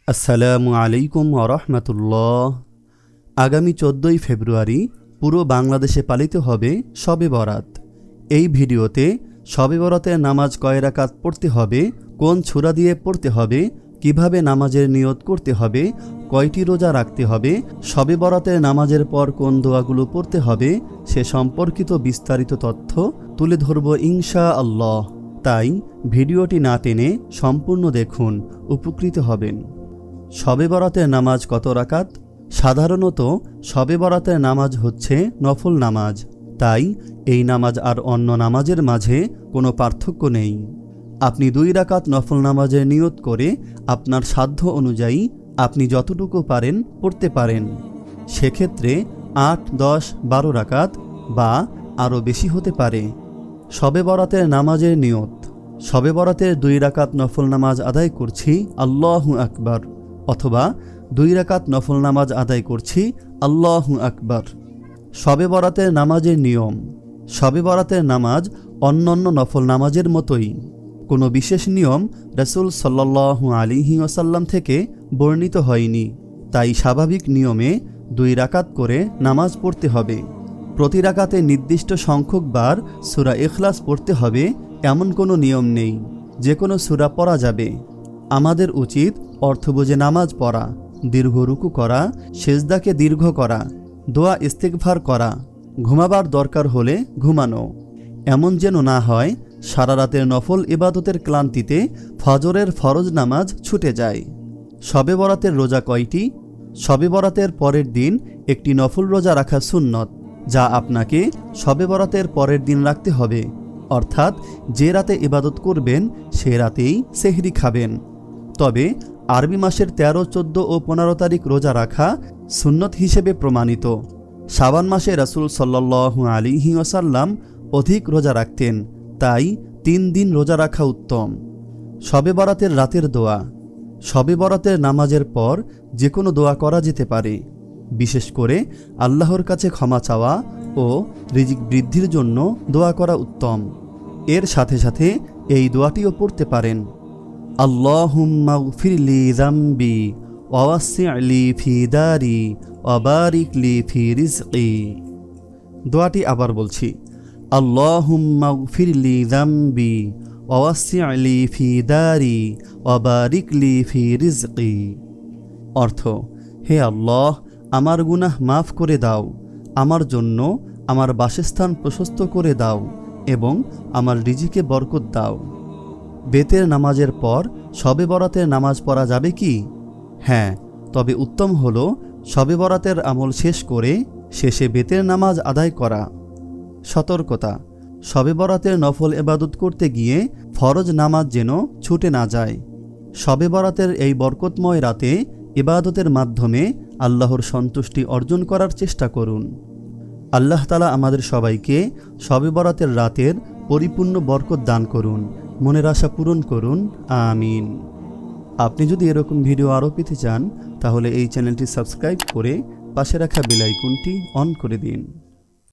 আসসালামু আলাইকুম ওয়া আগামী 14ই ফেব্রুয়ারি পুরো বাংলাদেশে পালিত হবে শবে বরাত। এই ভিডিওতে শবে বরাতের নামাজ কয় রাকাত পড়তে হবে, কোন সূরা দিয়ে পড়তে হবে, কিভাবে নামাজের নিয়ত করতে হবে, কয়টি রোজা রাখতে হবে, শবে বরাতের নামাজের পর কোন দোয়াগুলো পড়তে হবে সে সম্পর্কিত বিস্তারিত তথ্য তুলে ধরব ইনশাআল্লাহ। তাই ভিডিওটি না টেনে সম্পূর্ণ দেখুন, উপকৃত হবেন। শবে বরাতের নামাজ কত রাকাত? সাধারণত শবে বরাতের নামাজ হচ্ছে নফল নামাজ, তাই এই নামাজ আর অন্য নামাজের মাঝে কোনো পার্থক্য নেই। আপনি 2 রাকাত নফল নামাজের নিয়ত করে আপনার সাধ্য অনুযায়ী আপনি যতটুকু পারেন পড়তে পারেন। সেক্ষেত্রে 8, 10, 12 রাকাত বা আরও বেশি হতে পারে। শবে বরাতের নামাজের নিয়ত। শবে বরাতের 2 রাকাত নফল নামাজ আদায় করছি, আল্লাহু আকবার, অথবা 2 রাকাত নফল নামাজ আদায় করছি, আল্লাহু আকবার। শবে বরাতের নামাজের নিয়ম। শবে বরাতের নামাজ অন্যান্য নফল নামাজের মতোই। কোনো বিশেষ নিয়ম রাসূল সাল্লাল্লাহু আলাইহি ওয়াসাল্লাম থেকে বর্ণিত হয়নি, তাই স্বাভাবিক নিয়মে 2 রাকাত করে নামাজ পড়তে হবে। প্রতি রাকাতে নির্দিষ্ট সংখ্যক বার সূরা ইখলাস পড়তে হবে এমন কোনো নিয়ম নেই, যে কোনো সূরা পড়া যাবে। আমাদের উচিত অর্থ বুঝে নামাজ পড়া, দীর্ঘ রুকু করা, সেজদাকে দীর্ঘ করা, দোয়া ইস্তিগফার করা, ঘুমাবার দরকার হলে ঘুমানো। এমন যেন না হয় সারা রাতের নফল ইবাদতের ক্লান্তিতে ফজরের ফরজ নামাজ ছুটে যায়। শবে বরাতের রোজা কয়টি? শবে বরাতের পরের দিন একটি নফল রোজা রাখা সুন্নত, যা আপনাকে শবে বরাতের পরের দিন রাখতে হবে। অর্থাৎ যে রাতে ইবাদত করবেন সে রাতেই সেহরি খাবেন। তবে আরবি মাসের 13, 14 ও 15 তারিখ রোজা রাখা সুন্নত হিসেবে প্রমাণিত। শাবান মাসে রাসূল সাল্লাল্লাহু আলাইহি ওয়াসাল্লাম অধিক রোজা রাখতেন, তাই 3 দিন রোজা রাখা উত্তম। শবে বরাতের রাতের দোয়া। শবে বরাতের নামাজের পর যে কোনো দোয়া করা যেতে পারে। বিশেষ করে আল্লাহর কাছে ক্ষমা চাওয়া ও রিজিক বৃদ্ধির জন্য দোয়া করা উত্তম। এর সাথে সাথে এই দোয়াটিও পড়তে পারেন, আল্লাহুম্মা গফিরলি যামবি ওয়া ওয়াসসি'লি ফি দারি ওয়া বারিক লি ফি রিজকি। দোয়াটি আবার বলছি, আল্লাহুম্মা গফিরলি যামবি ওয়া ওয়াসসি'লি ফি দারি ওয়া বারিক লি ফি রিজকি। অর্থ, হে আল্লাহ, আমার গুনাহ মাফ করে দাও, আমার জন্য আমার বাসস্থান প্রশস্ত করে দাও এবং আমার রিজিকে বরকত দাও। বেতের নামাজের পর শবে বরাতের নামাজ পড়া যাবে কি? হ্যাঁ, তবে উত্তম হলো শবে বরাতের আমল শেষ করে শেষে বেতের নামাজ আদায় করা। সতর্কতা, শবে বরাতের নফল ইবাদত করতে গিয়ে ফরজ নামাজ যেন ছুটে না যায়। শবে বরাতের এই বরকতময় রাতে ইবাদতের মাধ্যমে আল্লাহর সন্তুষ্টি অর্জন করার চেষ্টা করুন। আল্লাহ তাআলা আমাদের সবাইকে শবে বরাতের রাতের পরিপূর্ণ বরকত দান করুন, মনের আশা পূরণ করুন, আমিন। আপনি যদি এরকম ভিডিও আরও পেতে চান তাহলে এই চ্যানেলটি সাবস্ক্রাইব করে পাশে রাখা বেল আইকনটি অন করে দিন।